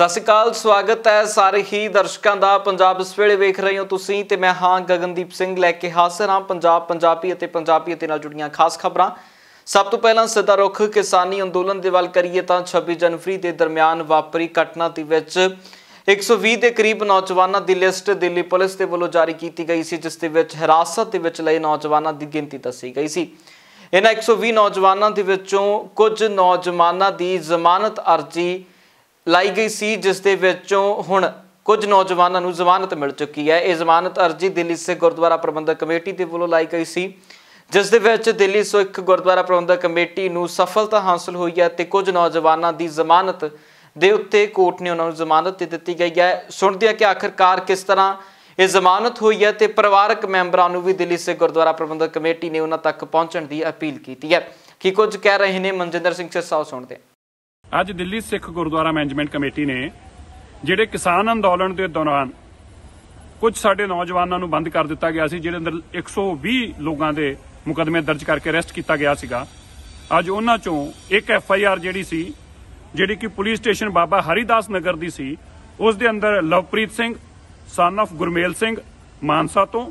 सत श्री अकाल, स्वागत है सारे ही दर्शकों का। पंजाब इस वेले वेख रहे हो तुसीं ते मैं हाँ गगनदीप सिंह लैके हाजिर हाँ पंजाब पंजाबी नाल जुड़ियां खास खबरां। सब तो पहला सीधा रुख किसानी अंदोलन दे वल करिए तां 26 जनवरी के दरमियान वापरी घटना दे विच 120 के करीब नौजवानों की लिस्ट दिल्ली पुलिस के वलों जारी की गई सी, जिस दे विच हिरासत दे विच लए नौजवानों की गिनती दसी गई सी। इन्हां 120 नौजवानों दे विचों कुछ नौजवानों की जमानत अर्जी लाई गई सी, जिस दे विचों हुण कुछ नौजवानों को जमानत मिल चुकी है। यह जमानत अर्जी दिल्ली सिख गुरुद्वारा प्रबंधक कमेटी के वलों लाई गई सी, जिस दे विच दिल्ली सिख गुरुद्वारा प्रबंधक कमेटी नूं सफलता हासिल हुई है ते कुछ नौजवानों की जमानत दे उत्ते कोर्ट ने उन्होंने जमानत दे दी गई है। सुनते हैं कि आखिरकार किस तरह ये जमानत हुई है ते परिवारक मैंबरों को भी दिल्ली सिख गुरुद्वारा प्रबंधक कमेटी ने उन्हां तक पहुंचण की अपील की है। कि कुछ कह रहे हैं मनजिंदर सिंह सिरसा, सुनते हैं। ਅੱਜ ਦਿੱਲੀ ਸਿੱਖ ਗੁਰਦੁਆਰਾ ਮੈਨੇਜਮੈਂਟ ਕਮੇਟੀ ਨੇ ਜਿਹੜੇ ਕਿਸਾਨ ਅੰਦੋਲਨ ਦੇ ਦੌਰਾਨ ਕੁਝ ਸਾਡੇ ਨੌਜਵਾਨਾਂ ਨੂੰ ਬੰਦ ਕਰ ਦਿੱਤਾ ਗਿਆ ਸੀ, ਜਿਹਦੇ ਅੰਦਰ 120 ਲੋਕਾਂ ਦੇ ਮੁਕੱਦਮੇ ਦਰਜ ਕਰਕੇ ਅਰੈਸਟ ਕੀਤਾ ਗਿਆ ਸੀਗਾ। ਅੱਜ ਉਹਨਾਂ ਚੋਂ ਇੱਕ FIR ਜਿਹੜੀ ਸੀ, ਜਿਹੜੀ ਕਿ ਪੁਲਿਸ ਸਟੇਸ਼ਨ ਬਾਬਾ ਹਰੀਦਾਸ ਨਗਰ ਦੀ ਸੀ, ਉਸ ਦੇ ਅੰਦਰ ਲਵਪ੍ਰੀਤ ਸਿੰਘ ਸਨ ਆਫ ਗੁਰਮੇਲ ਸਿੰਘ ਮਾਨਸਾ ਤੋਂ,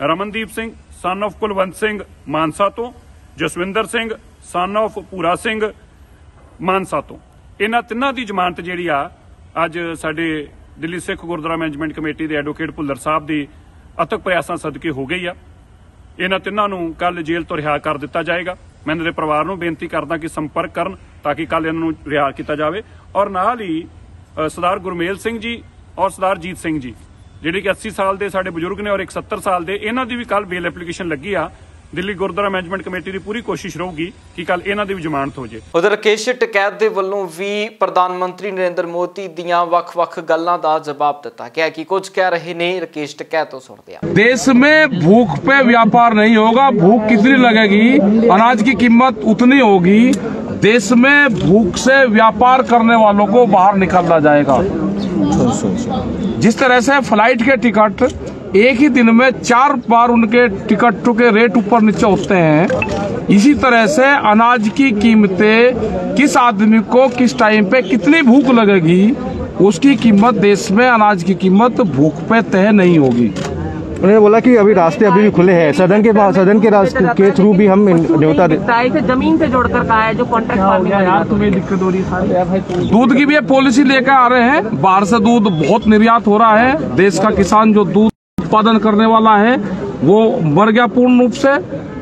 ਰਮਨਦੀਪ ਸਿੰਘ ਸਨ ਆਫ ਕੁਲਵੰਤ ਸਿੰਘ ਮਾਨਸਾ ਤੋਂ, ਜਸਵਿੰਦਰ ਸਿੰਘ ਸਨ ਆਫ ਭੂਰਾ ਸਿੰਘ ਮਾਨਸਾ ਤੋਂ, ਇਹਨਾਂ ਤਿੰਨਾਂ ਦੀ ਜ਼ਮਾਨਤ ਜਿਹੜੀ ਆ ਅੱਜ ਸਾਡੇ ਦਿੱਲੀ ਸਿੱਖ ਗੁਰਦੁਆਰਾ ਮੈਨੇਜਮੈਂਟ ਕਮੇਟੀ ਦੇ ਐਡਵੋਕੇਟ ਭੁੱਲਰ ਸਾਹਿਬ ਦੀ ਅਥਕ ਪ੍ਰਯਾਸਾਂ ਸਦਕੇ ਹੋ ਗਈ ਆ। ਇਹਨਾਂ ਤਿੰਨਾਂ ਨੂੰ ਕੱਲ ਜੇਲ੍ਹ ਤੋਂ ਰਿਹਾ ਕਰ ਦਿੱਤਾ ਜਾਏਗਾ। ਮੈਂ ਇਹਨਾਂ ਦੇ ਪਰਿਵਾਰ ਨੂੰ ਬੇਨਤੀ ਕਰਦਾ ਕਿ ਸੰਪਰਕ ਕਰਨ ਤਾਂ ਕਿ ਕੱਲ ਇਹਨਾਂ ਨੂੰ ਰਿਹਾ ਕੀਤਾ ਜਾਵੇ। ਔਰ ਨਾਲ ਹੀ ਸਰਦਾਰ ਗੁਰਮੇਲ ਸਿੰਘ ਜੀ ਔਰ ਸਰਦਾਰ ਜੀਤ ਸਿੰਘ ਜੀ, ਜਿਹੜੇ ਕਿ 80 ਸਾਲ ਦੇ ਸਾਡੇ ਬਜ਼ੁਰਗ ਨੇ ਔਰ ਇੱਕ 70 ਸਾਲ ਦੇ, ਇਹਨਾਂ ਦੀ ਵੀ ਕੱਲ ਬੇਲ ਐਪਲੀਕੇਸ਼ਨ ਲੱਗੀ ਆ। दिल्ली गुरुद्वारा मैनेजमेंट कमेटी की पूरी कोशिश रहूगी कि कल इन्हां दी भी जमानत हो जाए। उधर राकेश टिकैत दे वल्लों भी प्रधानमंत्री नरेंद्र मोदी दियां वख-वख गल्लां दा जवाब दिता गया। कि कुछ कह रहे ने राकेश टिकैत, तो सुनते हैं। देश में भूख पे व्यापार नहीं होगा। भूख कितनी लगेगी, अनाज की कीमत उतनी होगी। देश में भूख से व्यापार करने वालों को बाहर निकाला जाएगा। जिस तरह से फ्लाइट के टिकट एक ही दिन में 4 बार उनके टिकटों के रेट ऊपर नीचे होते हैं, इसी तरह से अनाज की कीमतें किस आदमी को किस टाइम पे कितनी भूख लगेगी, उसकी कीमत देश में अनाज की कीमत भूख पे तय नहीं होगी। उन्होंने बोला कि अभी रास्ते अभी भी खुले हैं, सदन के रास्ते के थ्रू भी हम न्योता जमीन से जोड़कर कहा है जो कॉन्ट्रैक्ट फार्मिंग। तुम्हें दिक्कत हो रही है। दूध की भी पॉलिसी लेकर आ रहे हैं। बाहर से दूध बहुत निर्यात हो रहा है। देश का किसान जो दूध उत्पादन करने वाला है वो मर गया पूर्ण रूप से।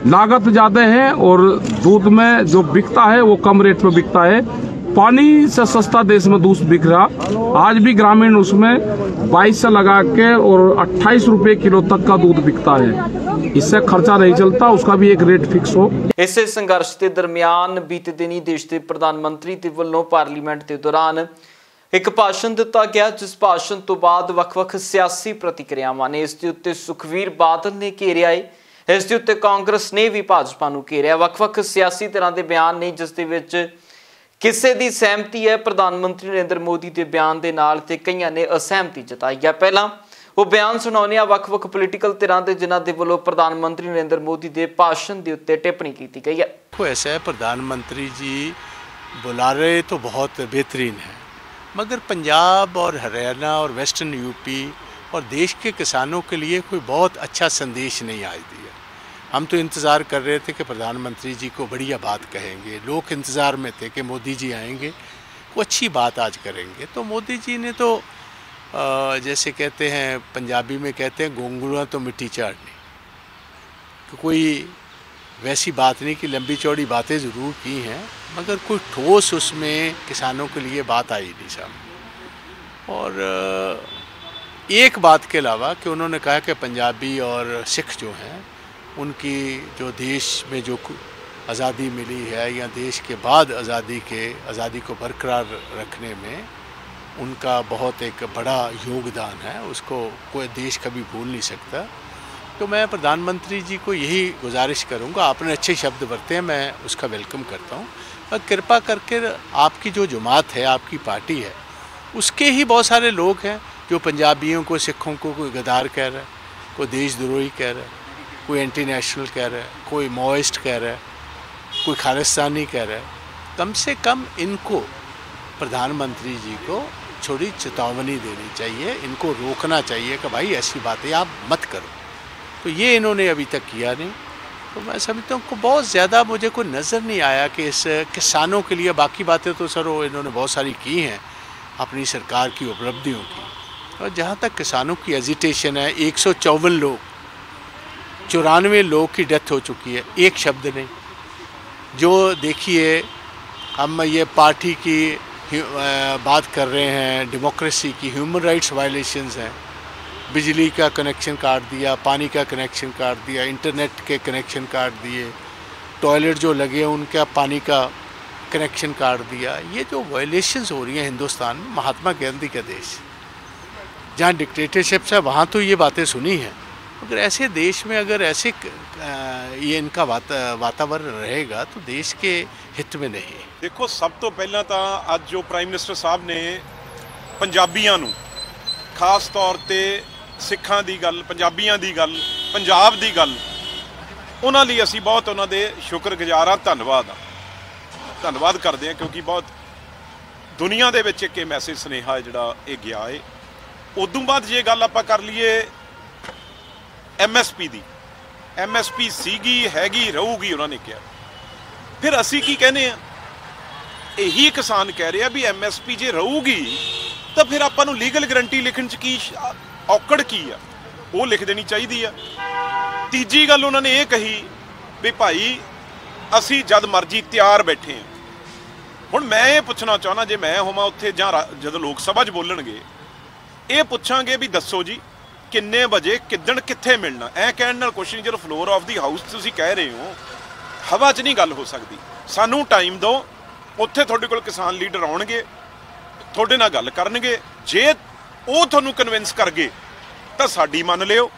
लागत ज्यादा है और दूध में जो बिकता है वो कम रेट में बिकता है। पानी से सस्ता देश में दूध बिक रहा। आज भी ग्रामीण उसमें 22 से लगा के और 28 रुपए किलो तक का दूध बिकता है। इससे खर्चा नहीं चलता, उसका भी एक रेट फिक्स हो। इसे संघर्ष के दरमियान बीते दिन ही देश के प्रधानमंत्री के वल्लों पार्लीमेंट के दौरान एक भाषण दिता गया, जिस भाषण तो बाद वख-वख सियासी प्रतिक्रियावां ने इसके उत्ते सुखवीर बादल ने घेरिया है। इसके उत्ते कांग्रेस ने भी भाजपा नूं घेरिया। वख-वख सियासी तरह के बयान ने, जिस दे विच किसे दी सहमति है प्रधानमंत्री नरेंद्र मोदी के बयान के नाल ते कईयां ने असहमति जताई है। पहला वो बयान सुनाउने आ वख-वख पोलीटिकल धिरां दे, जिन्हां दे वल्लों प्रधानमंत्री नरेंद्र मोदी के भाषण के उत्ते टिप्पणी की गई है। ऐसा है, प्रधानमंत्री जी बुला रहे तो बहुत बेहतरीन है, मगर पंजाब और हरियाणा और वेस्टर्न यूपी और देश के किसानों के लिए कोई बहुत अच्छा संदेश नहीं आज दिया। हम तो इंतज़ार कर रहे थे कि प्रधानमंत्री जी को बढ़िया बात कहेंगे। लोग इंतज़ार में थे कि मोदी जी आएंगे, वो अच्छी बात आज करेंगे। तो मोदी जी ने तो जैसे कहते हैं, पंजाबी में कहते हैं, गोंगलुआ तो मिट्टी चाटनी। कोई वैसी बात नहीं कि लंबी चौड़ी बातें ज़रूर की हैं, मगर कोई ठोस उसमें किसानों के लिए बात आई नहीं सामने। और एक बात के अलावा कि उन्होंने कहा कि पंजाबी और सिख जो हैं, उनकी जो देश में जो आज़ादी मिली है या देश के बाद आज़ादी को बरकरार रखने में उनका बहुत एक बड़ा योगदान है, उसको कोई देश कभी भूल नहीं सकता। तो मैं प्रधानमंत्री जी को यही गुजारिश करूंगा, आपने अच्छे शब्द बरते हैं, मैं उसका वेलकम करता हूं। और कृपा करके आपकी जो जमात है, आपकी पार्टी है, उसके ही बहुत सारे लोग हैं जो पंजाबियों को, सिखों को कोई गद्दार कह रहा है, कोई देशद्रोही कह रहा है, कोई एंटी नेशनल कह रहा है, कोई माओइस्ट कह रहा है, कोई खालिस्तानी कह रहा है। कम से कम इनको, प्रधानमंत्री जी को थोड़ी चेतावनी देनी चाहिए, इनको रोकना चाहिए कि भाई ऐसी बातें आप मत करो। तो ये इन्होंने अभी तक किया नहीं। तो मैं समझता हूँ बहुत ज़्यादा मुझे कोई नज़र नहीं आया कि इस किसानों के लिए, बाकी बातें तो सर वो इन्होंने बहुत सारी की हैं अपनी सरकार की उपलब्धियों की। और जहाँ तक किसानों की एजिटेशन है, 154 लोग, 94 लोग की डेथ हो चुकी है, एक शब्द नहीं। जो देखिए हम ये पार्टी की बात कर रहे हैं, डेमोक्रेसी की, ह्यूमन राइट्स वायलेशंस हैं। बिजली का कनेक्शन काट दिया, पानी का कनेक्शन काट दिया, इंटरनेट के कनेक्शन काट दिए, टॉयलेट जो लगे हैं उनका पानी का कनेक्शन काट दिया। ये जो वायलेशंस हो रही हैं हिंदुस्तान में, महात्मा गांधी का देश, जहाँ डिक्टेटरशिप्स है वहाँ तो ये बातें सुनी हैं। अगर ऐसे देश में अगर ऐसे ये इनका वातावरण रहेगा तो देश के हित में नहीं। देखो, सब तो पहला तो आज जो प्राइम मिनिस्टर साहब ने पंजाबियों नूं, खास तौर पे सिखां दी गल, पंजाबियों दी गल, पंजाब दी गल, उन्हां लई असीं बहुत उन्हां दे शुक्रगुजार हाँ, धन्नवाद करते हैं, क्योंकि बहुत दुनिया दे विच एक मैसेज सुनेहा है जिहड़ा ये गया है। उदों बाद जे गल आपां कर लीए MSP दी, MSP सीगी, हैगी, रहूगी, उन्होंने कहा। फिर असी की कहने हैं, यही किसान कह रहे हैं भी MSP जे रहूगी तो फिर आपां नूं लीगल गारंटी लिखण च की औकड़ की आ, वो लिख देनी चाहिए आ। तीजी गल उन्होंने ये कही भी भाई असी जद मर्जी तैयार बैठे हैं। हुण मैं ये पुछना चाहना, जे मैं होवां उत्थे जां जदों लोक सभा च बोलणगे, ये पुछांगे भी दसो जी किन्ने बजे किदण कित्थे मिलना। ऐ कहण नाल कुछ नहीं, जो फ्लोर ऑफ दी हाउस तुसीं कह रहे हो, हवा च नहीं गल हो सकती। सानू टाइम दो, उत्थे तुहाडे कोल किसान लीडर आउणगे, तुहाडे नाल गल करनगे। जे ਉਹ ਤੁਹਾਨੂੰ ਕਨਵਿੰਸ ਕਰ ਗਏ ਤਾਂ ਸਾਡੀ ਮੰਨ ਲਿਓ,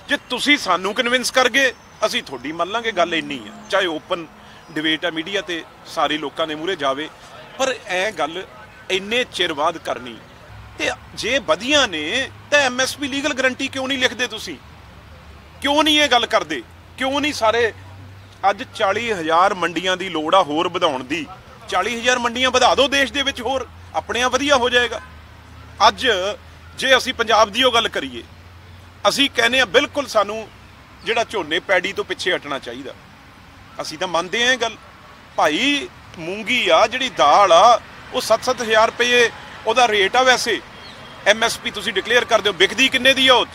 ਜੇ ਤੁਸੀਂ ਸਾਨੂੰ ਕਨਵਿੰਸ ਕਰ ਗਏ ਅਸੀਂ ਤੁਹਾਡੀ ਮੰਨ ਲਾਂਗੇ। ਗੱਲ ਇੰਨੀ ਆ, ਚਾਹੇ ਓਪਨ ਡਿਬੇਟ ਆ, ਮੀਡੀਆ ਤੇ ਸਾਰੇ ਲੋਕਾਂ ਦੇ ਮੂਹਰੇ ਜਾਵੇ, ਪਰ ਐ ਗੱਲ ਇੰਨੇ ਚਿਰ ਬਾਅਦ ਕਰਨੀ। ਤੇ ਜੇ ਵਧੀਆ ਨੇ ਤਾਂ MSP ਲੀਗਲ ਗਰੰਟੀ ਕਿਉਂ ਨਹੀਂ ਲਿਖਦੇ ਤੁਸੀਂ? ਕਿਉਂ ਨਹੀਂ ਇਹ ਗੱਲ ਕਰਦੇ? ਕਿਉਂ ਨਹੀਂ ਸਾਰੇ ਅੱਜ 40,000 ਮੰਡੀਆਂ ਦੀ ਲੋੜ ਆ ਹੋਰ ਵਧਾਉਣ ਦੀ। 40,000 ਮੰਡੀਆਂ ਵਧਾ ਦਿਓ ਦੇਸ਼ ਦੇ ਵਿੱਚ, ਹੋਰ ਆਪਣੇ ਆ ਵਧੀਆ ਹੋ ਜਾਏਗਾ। ਅੱਜ ਜੇ ਅਸੀਂ ਪੰਜਾਬ ਦੀ ਉਹ ਗੱਲ ਕਰੀਏ, ਅਸੀਂ ਕਹਿੰਦੇ ਆ ਬਿਲਕੁਲ ਸਾਨੂੰ ਜਿਹੜਾ ਝੋਨੇ ਪੈੜੀ ਤੋਂ ਪਿੱਛੇ ਹਟਣਾ ਚਾਹੀਦਾ। ਅਸੀਂ ਤਾਂ ਮੰਨਦੇ ਹਾਂ ਇਹ ਗੱਲ। ਭਾਈ ਮੂੰਗੀ ਆ, ਜਿਹੜੀ ਦਾਲ ਆ, ਉਹ 7-7 ਰੁਪਏ ਉਹਦਾ ਰੇਟ ਆ। ਵੈਸੇ MSP ਤੁਸੀਂ ਡਿਕਲੇਅਰ ਕਰਦੇ ਹੋ, ਵਿਕਦੀ ਕਿੰਨੇ ਦੀ ਆ ਉਹ?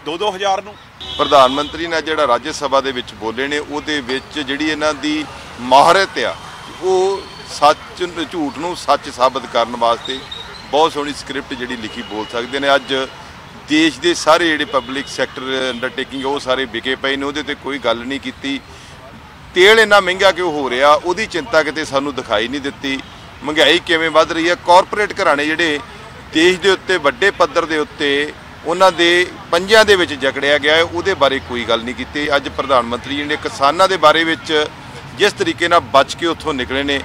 2-2 ਹਜ਼ਾਰ ਨੂੰ। ਪ੍ਰਧਾਨ ਮੰਤਰੀ ਨੇ ਜਿਹੜਾ ਰਾਜ ਸਭਾ ਦੇ ਵਿੱਚ ਬੋਲੇ ਨੇ, ਉਹਦੇ ਵਿੱਚ ਜਿਹੜੀ ਇਹਨਾਂ ਦੀ ਮਹਾਰਤ ਆ, ਉਹ ਸੱਚ ਝੂਠ ਨੂੰ ਸੱਚ ਸਾਬਤ ਕਰਨ ਵਾਸਤੇ ਬਹੁਤ ਸੋਹਣੀ ਸਕ੍ਰਿਪਟ ਜਿਹੜੀ ਲਿਖੀ ਬੋਲ ਸਕਦੇ ਨੇ। ਅੱਜ ਦੇਸ਼ ਦੇ ਸਾਰੇ ਜਿਹੜੇ ਪਬਲਿਕ ਸੈਕਟਰ ਅੰਡਰਟੇਕਿੰਗ ਉਹ ਸਾਰੇ ਵਿਕੇ ਪਏ ਨੇ, ਉਹਦੇ ਤੇ ਕੋਈ ਗੱਲ ਨਹੀਂ ਕੀਤੀ। ਤੇਲ ਇੰਨਾ ਮਹਿੰਗਾ ਕਿਉਂ ਹੋ ਰਿਹਾ, ਉਹਦੀ ਚਿੰਤਾ ਕਿਤੇ ਸਾਨੂੰ ਦਿਖਾਈ ਨਹੀਂ ਦਿੱਤੀ। ਮਹਿੰਗਾਈ ਕਿਵੇਂ ਵੱਧ ਰਹੀ ਹੈ, ਕਾਰਪੋਰੇਟ ਘਰਾਣੇ ਜਿਹੜੇ ਦੇਸ਼ ਦੇ ਉੱਤੇ ਵੱਡੇ ਪੱਧਰ ਦੇ ਉੱਤੇ ਉਹਨਾਂ ਦੇ ਪੰਜਿਆਂ ਦੇ ਵਿੱਚ ਜਕੜਿਆ ਗਿਆ ਹੈ, ਉਹਦੇ ਬਾਰੇ ਕੋਈ ਗੱਲ ਨਹੀਂ ਕੀਤੀ। ਅੱਜ ਪ੍ਰਧਾਨ ਮੰਤਰੀ ਜੀ ਨੇ ਕਿਸਾਨਾਂ ਦੇ ਬਾਰੇ ਵਿੱਚ ਜਿਸ ਤਰੀਕੇ ਨਾਲ ਬਚ ਕੇ ਉੱਥੋਂ ਨਿਕਲੇ ਨੇ,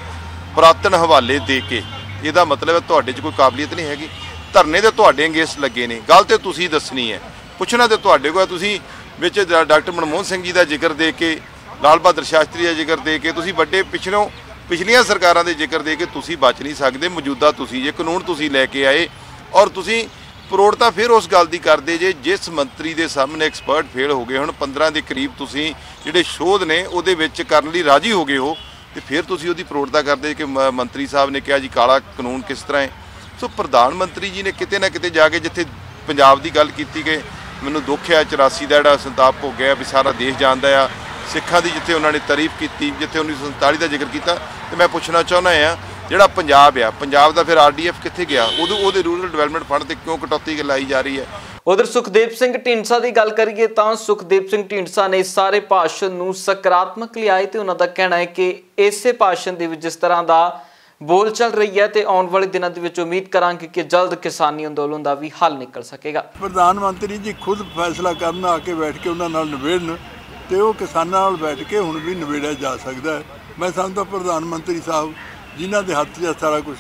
ਪੁਰਾਤਨ ਹਵਾਲੇ ਦੇ ਕੇ, ਇਹਦਾ ਮਤਲਬ ਹੈ ਤੁਹਾਡੇ 'ਚ ਕੋਈ ਕਾਬਲੀਅਤ ਨਹੀਂ ਹੈਗੀ। ਧਰਨੇ ਤੇ ਤੁਹਾਡੇ ਅੰਗੇਸ ਲੱਗੇ ਨੇ, ਗੱਲ ਤੇ ਤੁਸੀਂ ਦੱਸਣੀ ਹੈ, ਪੁੱਛਣਾ ਤੇ ਤੁਹਾਡੇ ਕੋਲ। ਤੁਸੀਂ ਵਿੱਚ ਡਾਕਟਰ ਮਨਮੋਹਨ ਸਿੰਘ ਜੀ ਦਾ ਜ਼ਿਕਰ ਦੇ ਕੇ, ਲਾਲ ਬਹਾਦਰ ਸ਼ਾਸਤਰੀ ਦਾ ਜ਼ਿਕਰ ਦੇ ਕੇ, ਤੁਸੀਂ ਵੱਡੇ ਪਿਛਲੀਆਂ ਸਰਕਾਰਾਂ ਦੇ ਜ਼ਿਕਰ ਦੇ ਕੇ ਤੁਸੀਂ ਬਚ ਨਹੀਂ ਸਕਦੇ। ਮੌਜੂਦਾ ਤੁਸੀਂ ਜੇ ਕਾਨੂੰਨ ਤੁਸੀਂ ਲੈ ਕੇ ਆਏ, ਔਰ ਤੁਸੀਂ ਪਰੋੜ ਤਾਂ ਫਿਰ ਉਸ ਗੱਲ ਦੀ ਕਰਦੇ ਜੇ ਜਿਸ ਮੰਤਰੀ ਦੇ ਸਾਹਮਣੇ ਐਕਸਪਰਟ ਫੇਲ ਹੋ ਗਏ। ਹੁਣ 15 ਦੇ ਕਰੀਬ ਤੁਸੀਂ ਜਿਹੜੇ ਸ਼ੋਧ ਨੇ ਉਹਦੇ ਵਿੱਚ ਕਰਨ ਲਈ ਰਾਜੀ ਹੋ ਗਏ ਹੋ, ਤੇ ਫਿਰ ਤੁਸੀਂ ਉਹਦੀ ਪ੍ਰੋੜਤਾ ਕਰਦੇ ਕਿ ਮੰਤਰੀ ਸਾਹਿਬ ਨੇ ਕਿਹਾ ਜੀ ਕਾਲਾ ਕਾਨੂੰਨ ਕਿਸ ਤਰ੍ਹਾਂ ਹੈ। ਸੋ ਪ੍ਰਧਾਨ ਮੰਤਰੀ ਜੀ ਨੇ ਕਿਤੇ ਨਾ ਕਿਤੇ ਜਾ ਕੇ ਜਿੱਥੇ ਪੰਜਾਬ ਦੀ ਗੱਲ ਕੀਤੀ ਗਈ, ਮੈਨੂੰ ਦੁੱਖ ਹੈ 84 ਦਾ ਜਿਹੜਾ ਸੰਤਾਪ ਹੋ ਗਿਆ ਵੀ ਸਾਰਾ ਦੇਸ਼ ਜਾਣਦਾ ਆ। ਸਿੱਖਾਂ ਦੀ ਜਿੱਥੇ ਉਹਨਾਂ ਨੇ ਤਾਰੀਫ ਕੀਤੀ, ਜਿੱਥੇ 1947 ਦਾ ਜ਼ਿਕਰ ਕੀਤਾ, ਤੇ ਮੈਂ ਪੁੱਛਣਾ ਚਾਹੁੰਦਾ ਆ ਜਿਹੜਾ ਪੰਜਾਬ ਆ, ਪੰਜਾਬ ਦਾ ਫਿਰ RDF ਕਿੱਥੇ ਗਿਆ? ਉਹਦੇ ਰੂਰਲ ਡਿਵੈਲਪਮੈਂਟ ਫੰਡ ਤੇ ਕਿਉਂ ਕਟੌਤੀ ਲਾਈ ਜਾ ਰਹੀ ਹੈ? ਉਧਰ ਸੁਖਦੇਵ ਸਿੰਘ ਢੀਂਡਸਾ ਦੀ ਗੱਲ ਕਰੀਏ ਤਾਂ ਸੁਖਦੇਵ ਸਿੰਘ ਢੀਂਡਸਾ ਨੇ ਸਾਰੇ ਭਾਸ਼ਣ ਨੂੰ ਸਕਾਰਾਤਮਕ ਲਿਆ ਹੈ ਤੇ ਉਹਨਾਂ ਦਾ ਕਹਿਣਾ ਹੈ ਕਿ ਇਸੇ ਭਾਸ਼ਣ ਦੇ ਵਿੱਚ ਜਿਸ ਤਰ੍ਹਾਂ ਦਾ ਬੋਲ ਚੱਲ ਰਹੀ ਹੈ ਤੇ ਆਉਣ ਵਾਲੇ ਦਿਨਾਂ ਦੇ ਵਿੱਚ ਉਮੀਦ ਕਰਾਂਗੇ ਕਿ ਜਲਦ ਕਿਸਾਨੀ ਅੰਦੋਲਨ ਦਾ ਵੀ ਹੱਲ ਨਿਕਲ ਸਕੇਗਾ। ਪ੍ਰਧਾਨ ਮੰਤਰੀ ਜੀ ਖੁਦ ਫੈਸਲਾ ਕਰਨ ਆ ਕੇ ਬੈਠ ਕੇ ਉਹਨਾਂ ਨਾਲ ਨਿਬੇੜਨ, ਤੇ ਉਹ ਕਿਸਾਨਾਂ ਨਾਲ ਬੈਠ ਕੇ ਹੁਣ ਵੀ ਨਿਬੇੜਿਆ ਜਾ ਸਕਦਾ ਹੈ। ਮੈਂ ਸਮਝਦਾ ਪ੍ਰਧਾਨ ਮੰਤਰੀ ਸਾਹਿਬ ਜਿਨ੍ਹਾਂ ਦੇ ਹੱਥ 'ਚ ਸਾਰਾ ਕੁਝ,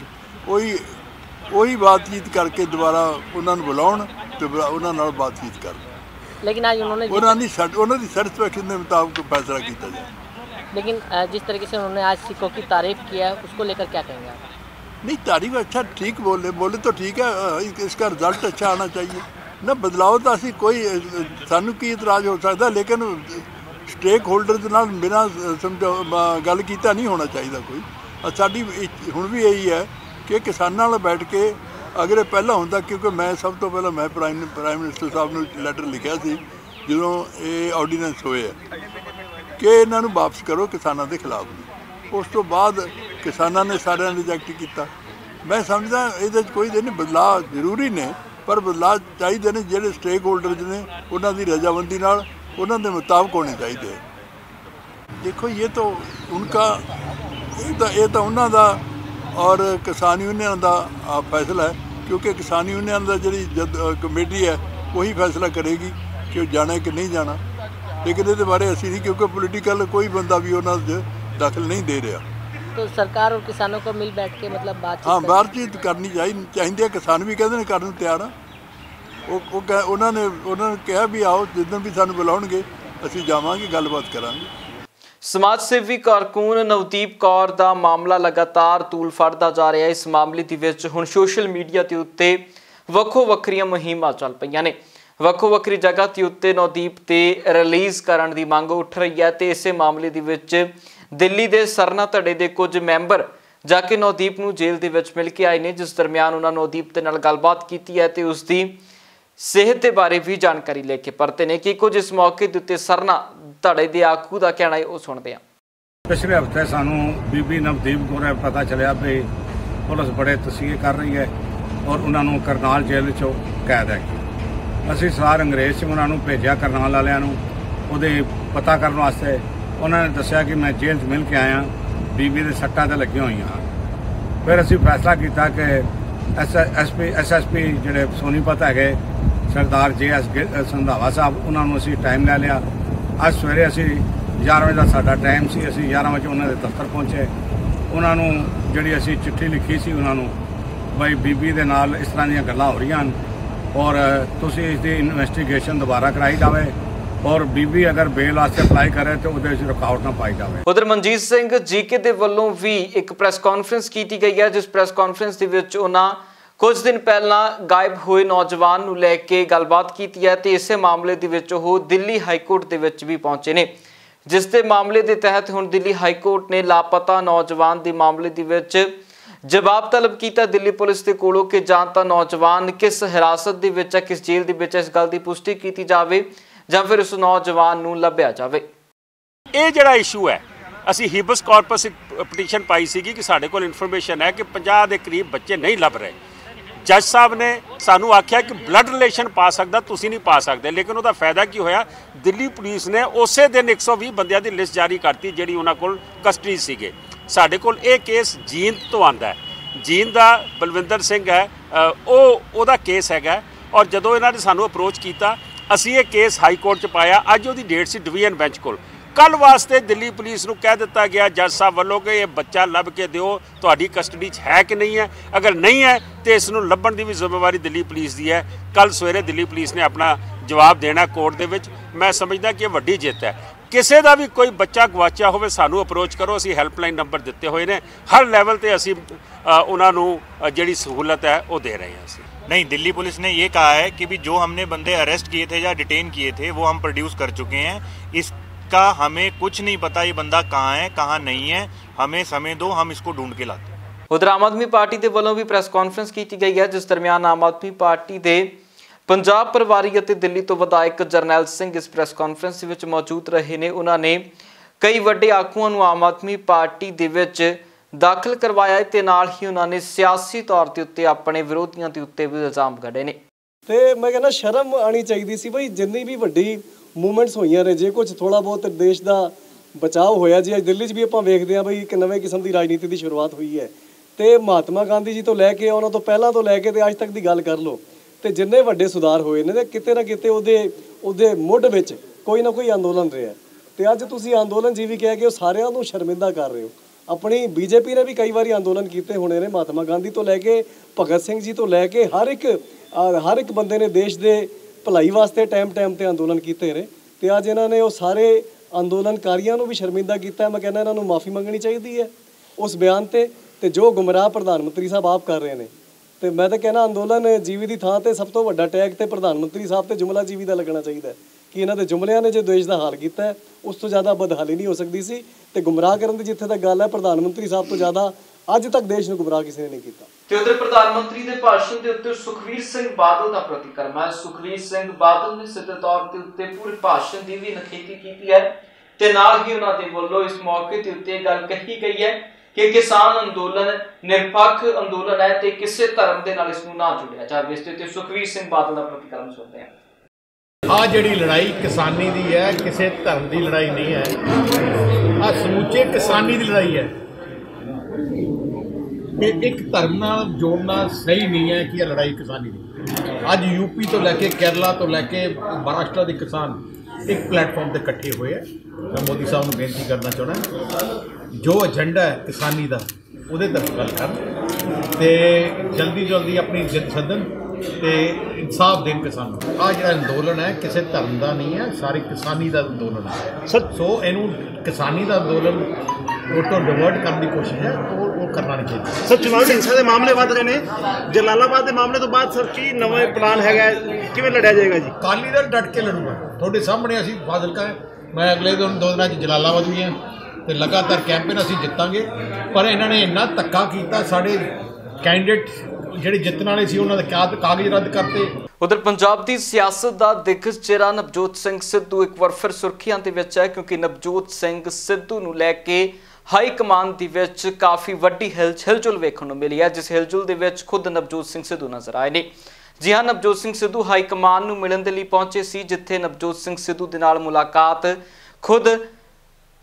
ਉਹੀ ਬਾਤਚੀਤ ਕਰਕੇ ਦੁਬਾਰਾ ਉਹਨਾਂ ਨੂੰ ਬੁਲਾਉਣ ਤੇ ਉਹਨਾਂ ਨਾਲ ਬਾतचीत ਕਰਨ। लेकिन आज उन्होंने ਉਹਨਾਂ ਦੀ ਸੈਟਿਸਫੈਕਸ਼ਨ ਦੇ ਮੁਤਾਬਕ फैसला किया जाए। लेकिन जिस तरीके से उन्होंने आज सिखों की तारीफ किया है, उसको लेकर क्या कहेंगे आप? नहीं, तारीफ अच्छा ठीक बोले तो ठीक है, इसका रिजल्ट अच्छा आना चाहिए ना। बदलाव तो असी कोई सानू की इतराज हो सकता, लेकिन स्टेक होल्डर के नाल बिना समझो गल कीता नहीं होना चाहिए कोई। साडी हुण भी यही है कि किसानां नाल बैठ के अगर पहला होंदा, क्योंकि मैं सब तो पहला मैं प्राइम मिनिस्टर साहब नूं लैटर लिखिया सी जदों ये ऑर्ਡੀਨੈਂਸ होए कि इन्हां नूं वापस करो किसानां दे खिलाफ नहीं। उस तो बाद किसानां ने सारिਆਂ ने रिजैक्ट किया। मैं समझदा ਇਹਦੇ 'ਚ कोई नहीं, बदलाव जरूरी ने, पर बदलाव चाहिए ने ਜਿਹੜੇ स्टेक होल्डर्स ने उन्हां दी रजामंदी नाल उन्हां दे मुताबिक होने चाहिए। देखो ये तो उनका ये तो उन्हां दा और किसान यूनियन का फैसला है, क्योंकि किसान यूनियन का जी कमेटी है वही फैसला करेगी कि वो जाना कि नहीं जाना। लेकिन ये बारे असी नहीं, क्योंकि पोलिटिकल कोई बंदा भी उन्होंने दखल नहीं दे रहा। तो सरकार और किसानों को मिल बैठ के मतलब बातचीत हाँ बातचीत करनी चाहिए। किसान भी कहते हैं करने तैयार हाँ। उन्होंने कहा भी आओ जिस दिन भी सानू बुलाउणगे असीं जावांगे, गलबात करांगे। समाज सेवी कारकुन नवदीप कौर ਦਾ ਮਾਮਲਾ ਲਗਾਤਾਰ ਤੂਲ ਫੜਦਾ ਜਾ ਰਿਹਾ ਹੈ। ਇਸ ਮਾਮਲੇ ਦੇ ਵਿੱਚ ਹੁਣ ਸੋਸ਼ਲ ਮੀਡੀਆ ਤੇ ਉੱਤੇ ਵੱਖੋ ਵੱਖਰੀਆਂ ਮੁਹਿੰਮਾਂ ਚੱਲ ਪਈਆਂ ਨੇ। ਵੱਖੋ ਵੱਖਰੀ ਜਗ੍ਹਾ ਤੇ ਉੱਤੇ ਨਵਦੀਪ ਤੇ ਰਿਲੀਜ਼ ਕਰਨ ਦੀ ਮੰਗ ਉੱਠ ਰਹੀ ਹੈ ਤੇ ਇਸੇ ਮਾਮਲੇ ਦੇ ਵਿੱਚ ਦਿੱਲੀ ਦੇ ਸਰਨਾ ਧੜੇ ਦੇ ਕੁਝ ਮੈਂਬਰ ਜਾ ਕੇ ਨਵਦੀਪ ਨੂੰ ਜੇਲ੍ਹ ਦੇ ਵਿੱਚ ਮਿਲ ਕੇ ਆਏ ਨੇ, ਜਿਸ ਦਰਮਿਆਨ ਉਹਨਾਂ ਨਵਦੀਪ ਦੇ ਨਾਲ ਗੱਲਬਾਤ ਕੀਤੀ ਹੈ ਤੇ ਉਸ ਦੀ ਸਿਹਤ ਦੇ ਬਾਰੇ ਵੀ ਜਾਣਕਾਰੀ ਲੈ ਕੇ ਪਰਤੇ ਨੇ। ਕਿ ਕੁਝ ਇਸ ਮੌਕੇ ਦੇ ਉੱਤੇ ਸਰਨਾ ਧੜੇ ਦੇ ਆਗੂ ਦਾ ਕਹਿਣਾ ਹੈ, ਉਹ ਸੁਣਦੇ ਹਾਂ। पिछले हफ्ते सानू बीबी नवदीप कौर पता चलिया भी पुलिस बड़े तसीहे कर रही है और उन्होंने करनाल जेल चो कैद है। असी सार अंग्रेज से उन्होंने भेजा करनाल वालियां उहदे पता करने वास्ते। उन्होंने दसिया कि मैं जेल च मिल के आया, बीबी दे सट्टां ते लगियां होईयां। फिर असी फैसला किया कि SSP जिहड़े सोनीपत है सरदार JS संधावा साहब, उन्होंने असी टाइम ले लिया। अज सवेरे असी 11 वजे का साडा टाइम सी, असी 11 वजे उन्होंने दफ्तर पहुँचे। उन्होंने जी असी चिट्ठी लिखी सी उन्होंने बई बीबी दे नाल इस तरह दी गल्लां हो रही हैं और तुसी इसकी इन्वेस्टिगेशन दोबारा कराई जाए और बीबी अगर बेल वास्ते अप्लाई करे तो उहदे विच रुकावट ना पाई जाए। उधर मनजीत सिंह जीके दे वल्लों भी एक प्रेस कॉन्फ्रेंस की गई है, जिस प्रेस कॉन्फ्रेंस दे विच उन्हां कुछ दिन पहला गायब हुए नौजवान नूं लैके गलबात की है ते इसे मामले दे विच ओह दिल्ली हाईकोर्ट दे विच भी पहुंचे ने, जिस दे मामले के तहत हुण दिल्ली हाईकोर्ट ने लापता नौजवान के मामले दे विच जवाब तलब किया दिल्ली पुलिस के कोलों कि जां तां नौजवान किस हिरासत दे विच है, किस जेल दे विच, इस गल की पुष्टि की जाए जां फिर उस नौजवान नूं लभ्या जाए। ये जिहड़ा इशू है असी हिबस कॉर्पस एक पटीशन पाई सी कि साडे कोल इन्फॉर्मेशन है कि 50 के करीब बच्चे नहीं लभ रहे। जज साहब ने सानू आख्या कि ब्लड रिलेशन पा सकदा, तुसी नहीं पा सकते। लेकिन उसका फायदा की होया, दिल्ली पुलिस ने उस दिन 120 बंदियां दी लिस्ट जारी करती जिहड़ी उन्हां कोल कस्टडी सीगे। साडे कोल ये केस जींद तो आंदा है, जींद दा बलविंदर सिंह है, ओहदा केस हैगा। और जदों इन्हां ने सानू अप्रोच किया असी ये केस हाई कोर्ट च पाया। अज उहदी डेट सी डिवीजन बेंच कोल। कल वास्ते दिल्ली पुलिस नूं कह दिता गया जज साहब वालों कि ये बच्चा लभ के दिओ, तुहाडी कस्टडी च है कि नहीं है। अगर नहीं है तो इस नूं लभण दी भी जिम्मेवारी दिल्ली पुलिस की है। कल सवेरे दिल्ली पुलिस ने अपना जवाब देना कोर्ट दे विच। मैं समझदा कि वड्डी जित है। किसी का भी कोई बच्चा गवाचा होवे सानू अप्रोच करो, असी हैल्पलाइन नंबर दिते हुए ने, हर लैवल ते असी उन्हां नूं जिहड़ी सहूलत है वो दे रहे हैं। नहीं, दिल्ली पुलिस ने ये कहा है कि भी जो हमने बंदे अरेस्ट किए थे या डिटेन किए थे वो हम प्रोड्यूस कर चुके हैं। इसका हमें कुछ नहीं पता ये बंदा कहाँ है कहाँ नहीं है, हमें समय दो, हम इसको ढूंढ के लाते हैं। उधर आम आदमी पार्टी के वालों भी प्रेस कॉन्फ्रेंस की गई है, जिस दरमियान आम आदमी पार्टी के पंजाब प्रभारी ਅਤੇ दिल्ली तो विधायक जरनैल सिंह इस प्रेस कॉन्फ्रेंस ਵਿੱਚ मौजूद रहे ने। उन्होंने कई ਵੱਡੇ ਆਗੂਆਂ ਨੂੰ आम आदमी पार्टी ਦੇ ਵਿੱਚ दाखिल करवाया ਤੇ ਨਾਲ ਹੀ ਉਹਨਾਂ ਨੇ ਸਿਆਸੀ ਤੌਰ ਤੇ ਉੱਤੇ ਆਪਣੇ ਵਿਰੋਧੀਆਂ ਦੇ ਉੱਤੇ ਵੀ ਇਲਜ਼ਾਮ ਕੱਢੇ ਨੇ। ਤੇ ਮੈਂ ਕਹਿੰਦਾ ਸ਼ਰਮ ਆਣੀ ਚਾਹੀਦੀ ਸੀ ਬਈ, ਜਿੰਨੀ ਵੀ ਵੱਡੀ ਮੂਵਮੈਂਟਸ ਹੋਈਆਂ ਨੇ, ਜੇ ਕੁਝ ਥੋੜਾ ਬਹੁਤ ਦੇਸ਼ ਦਾ ਬਚਾਅ ਹੋਇਆ ਜੀ। ਅੱਜ ਦਿੱਲੀ 'ਚ ਵੀ ਆਪਾਂ ਵੇਖਦੇ ਹਾਂ ਬਈ ਇੱਕ ਨਵੇਂ ਕਿਸਮ ਦੀ ਰਾਜਨੀਤੀ ਦੀ ਸ਼ੁਰੂਆਤ ਹੋਈ ਹੈ। ਤੇ ਮਹਾਤਮਾ ਗਾਂਧੀ ਜੀ ਤੋਂ ਲੈ ਕੇ ਉਹਨਾਂ ਤੋਂ ਪਹਿਲਾਂ ਤੋਂ ਲੈ ਕੇ ਤੇ ਅੱਜ ਤੱਕ ਦੀ ਗੱਲ ਕਰ ਲਓ ਤੇ ਜਿੰਨੇ ਵੱਡੇ ਸੁਧਾਰ ਹੋਏ ਨੇ ਤੇ ਕਿਤੇ ਨਾ ਕਿਤੇ ਉਹਦੇ ਮੁੱਢ ਵਿੱਚ ਕੋਈ ਨਾ ਕੋਈ ਅੰਦੋਲਨ ਰਿਹਾ। ਤੇ ਅੱਜ ਤੁਸੀਂ ਅੰਦੋਲਨ ਜਿਵੇਂ ਕਿਹਾ ਕਿ ਉਹ ਸਾਰਿਆਂ ਨੂੰ ਸ਼ਰਮਿੰਦਾ ਕਰ ਰਹੇ ਹੋ। ਆਪਣੀ ਬੀਜੇਪੀ ਨੇ ਵੀ ਕਈ ਵਾਰੀ ਅੰਦੋਲਨ ਕੀਤੇ ਹੋਣੇ ਨੇ, ਮਹਾਤਮਾ ਗਾਂਧੀ ਤੋਂ ਲੈ ਕੇ ਭਗਤ ਸਿੰਘ ਜੀ ਤੋਂ ਲੈ ਕੇ ਹਰ ਇੱਕ ਬੰਦੇ ਨੇ ਦੇਸ਼ ਦੇ ਭਲਾਈ ਵਾਸਤੇ ਟਾਈਮ ਤੇ ਅੰਦੋਲਨ ਕੀਤੇ ਨੇ। ਤੇ ਅੱਜ ਇਹਨਾਂ ਨੇ ਉਹ ਸਾਰੇ ਅੰਦੋਲਨਕਾਰੀਆਂ ਨੂੰ ਵੀ ਸ਼ਰਮਿੰਦਾ ਕੀਤਾ। ਮੈਂ ਕਹਿੰਦਾ ਇਹਨਾਂ ਨੂੰ ਮਾਫੀ ਮੰਗਣੀ ਚਾਹੀਦੀ ਹੈ ਉਸ ਬਿਆਨ ਤੇ ਤੇ ਜੋ ਗੁੰਮਰਾਹ ਪ੍ਰਧਾਨ ਮੰਤਰੀ ਸਾਹਿਬ ਆਪ ਕਰ ਰਹੇ ਨੇ। ਤੇ ਮੈਂ ਤਾਂ ਕਹਿਣਾ ਅੰਦੋਲਨ ਜੀਵੀ ਦੀ ਥਾਂ ਤੇ ਸਭ ਤੋਂ ਵੱਡਾ ਟੈਗ ਤੇ ਪ੍ਰਧਾਨ ਮੰਤਰੀ ਸਾਹਿਬ ਤੇ ਜੁਮਲਾ ਜੀਵੀ ਦਾ ਲੱਗਣਾ ਚਾਹੀਦਾ ਕਿ ਇਹਨਾਂ ਦੇ ਜੁਮਲਿਆਂ ਨੇ ਜੋ ਦੇਸ਼ ਦਾ ਹਾਲ ਕੀਤਾ ਹੈ ਉਸ ਤੋਂ ਜ਼ਿਆਦਾ ਬਦਹਾਲੀ ਨਹੀਂ ਹੋ ਸਕਦੀ ਸੀ। ਤੇ ਗੁੰਮਰਾਹ ਕਰਨ ਦੀ ਜਿੱਥੇ ਤੱਕ ਗੱਲ ਹੈ, ਪ੍ਰਧਾਨ ਮੰਤਰੀ ਸਾਹਿਬ ਤੋਂ ਜ਼ਿਆਦਾ ਅੱਜ ਤੱਕ ਦੇਸ਼ ਨੂੰ ਗੁੰਮਰਾਹ ਕਿਸੇ ਨੇ ਨਹੀਂ ਕੀਤਾ। ਤੇ ਉਧਰ ਪ੍ਰਧਾਨ ਮੰਤਰੀ ਦੇ ਭਾਸ਼ਣ ਦੇ ਉੱਤੇ ਸੁਖਵੀਰ ਸਿੰਘ ਬਾਦਲ ਦਾ ਪ੍ਰਤੀਕਰਮ ਹੈ। ਸੁਖਵੀਰ ਸਿੰਘ ਬਾਦਲ ਨੇ ਸਿੱਧੇ ਤੌਰ ਤੇ ਉੱਤੇ ਪੂਰੇ ਭਾਸ਼ਣ ਦੀ ਵੀ ਨਖੇਦੀ ਕੀਤੀ ਹੈ ਤੇ ਨਾਲ ਹੀ ਉਹਨਾਂ ਦੇ ਵੱਲੋਂ ਇਸ ਮੌਕੇ ਦੇ ਉੱਤੇ ਗੱਲ ਕਹੀ ਗਈ ਹੈ ਕਿ ਕਿਸਾਨ ਅੰਦੋਲਨ ਨਿਰਪੱਖ ਅੰਦੋਲਨ ਹੈ ਤੇ ਕਿਸੇ ਧਰਮ ਦੇ ਨਾਲ ਇਸ ਨੂੰ ਨਾ ਜੋੜਿਆ ਜਾਵੇ। ਇਸ ਦੇ ਉੱਤੇ ਸੁਖਵੀਰ ਸਿੰਘ ਬਾਦਲ ਦਾ ਪ੍ਰਤੀਕਰਮ ਸੁਣਦੇ ਹਾਂ। ਆ ਜਿਹੜੀ ਲੜਾਈ ਕਿਸਾਨੀ ਦੀ ਹੈ, ਕਿਸੇ ਧਰਮ ਦੀ ਲੜਾਈ ਨਹੀਂ ਹੈ, ਆ ਸਮੁੱਚੇ ਕਿਸਾਨੀ ਦੀ ਲੜਾਈ ਹੈ। ਇਹ ਇੱਕ ਧਰਮ ਨਾਲ ਜੋੜਨਾ ਸਹੀ ਨਹੀਂ ਹੈ ਕਿ ਇਹ ਲੜਾਈ ਕਿਸਾਨੀ ਦੀ। ਅੱਜ यूपी ਤੋਂ ਲੈ ਕੇ ਕੇਰਲਾ ਤੋਂ ਲੈ ਕੇ ਮਹਾਰਾਸ਼ਟਰ ਦੇ ਕਿਸਾਨ ਇੱਕ ਪਲੇਟਫਾਰਮ ਤੇ ਇਕੱਠੇ ਹੋਏ ਹੈ। ਮੈਂ ਮੋਦੀ ਸਾਹਿਬ ਨੂੰ ਬੇਨਤੀ ਕਰਨਾ ਚਾਹੁੰਦਾ, ਜੋ ਏਜੰਡਾ ਹੈ ਕਿਸਾਨੀ ਦਾ ਉਹਦੇ ਤਰਫ ਗੱਲ ਕਰਨ ਤੇ ਜਲਦੀ ਆਪਣੀ ਜਿੱਤ ਸੱਦਣ ਤੇ ਇਨਸਾਫ ਦੇਣ ਕਿਸਾਨਾਂ ਨੂੰ। ਆਹ ਜਿਹੜਾ ਅੰਦੋਲਨ ਹੈ ਕਿਸੇ ਧਰਮ ਦਾ ਨਹੀਂ ਹੈ, ਸਾਰੇ ਕਿਸਾਨੀ ਦਾ ਅੰਦੋਲਨ ਹੈ। ਸੋ ਇਹਨੂੰ ਕਿਸਾਨੀ ਦਾ ਅੰਦੋਲਨ ਉਹ ਤੋਂ ਡਿਵਰਟ ਕਰਨ ਦੀ ਕੋਸ਼ਿਸ਼ ਹੈ, ਉਹ ਕਰਨਾ ਨਹੀਂ ਚਾਹੀਦਾ। ਸਰ ਚੁਣਾਵੀ ਹਿੰਸਾ ਦੇ ਮਾਮਲੇ ਵੱਧ ਰਹੇ ਨੇ, ਜਲਾਲਾਬਾਦ ਦੇ ਮਾਮਲੇ ਤੋਂ ਬਾਅਦ ਸਰ ਕੀ ਨਵੇਂ ਪਲਾਨ ਹੈਗਾ, ਕਿਵੇਂ ਲੜਿਆ ਜਾਏਗਾ ਜੀ? ਅਕਾਲੀ ਦਲ ਡਟ ਕੇ ਲੜੂਗਾ। ਤੁਹਾਡੇ ਸਾਹਮਣੇ ਅਸੀਂ ਫਾਜ਼ਿਲਕਾ ਹੈ, ਮੈਂ ਅਗਲੇ ਦੋ ਦਿਨਾਂ 'ਚ ਜਲਾਲਾਬਾਦ ਵੀ ਹਾਂ ਤੇ ਲਗਾਤਾਰ ਕੈਂਪੇਨ ਅਸੀਂ ਜਿੱਤਾਂਗੇ। ਪਰ ਇਹਨਾਂ ਨੇ ਇੰਨਾ ਧੱਕਾ ਕੀਤਾ, ਸਾਡੇ ਕੈਂਡੀਡੇਟ ਜਿਹੜੇ ਜਿੱਤਣ ਵਾਲੇ ਸੀ ਉਹਨਾਂ ਦੇ ਕਾਗਜ਼ ਰੱਦ ਕਰਤੇ। ਉਧਰ ਪੰਜਾਬ ਦੀ ਸਿਆਸਤ ਦਾ ਦਿੱਗਜ ਚਿਹਰਾ ਨਵਜੋਤ ਸਿੰਘ ਸਿੱਧੂ ਇੱਕ ਵਾਰ ਫਿਰ ਸੁਰਖੀਆਂ ਦੇ ਵਿੱਚ ਹੈ, ਕਿਉਂਕਿ ਨਵਜੋਤ ਸਿੰਘ ਸਿੱਧੂ ਨੂੰ ਲੈ ਕੇ ਹਾਈ ਕਮਾਨ ਦੇ ਵਿੱਚ ਕਾਫੀ ਵੱਡੀ ਹਿਲਜੁਲ ਵੇਖਣ ਨੂੰ ਮਿਲੀ ਹੈ, ਜਿਸ ਹਿਲਜੁਲ ਦੇ ਵਿੱਚ ਖੁਦ ਨਵਜੋਤ ਸਿੰਘ ਸਿੱਧੂ ਨਜ਼ਰ ਆਏ ਨੇ। ਜੀ ਹਾਂ, ਨਵਜੋਤ ਸਿੰਘ ਸਿੱਧੂ ਹਾਈ ਕਮਾਨ ਨੂੰ ਮਿਲਣ ਦੇ ਲਈ ਪਹੁੰਚੇ ਸੀ, ਜਿੱਥੇ ਨਵਜੋਤ ਸਿੰਘ ਸਿੱਧੂ ਦੇ ਨਾਲ ਮੁਲਾਕਾਤ ਖੁਦ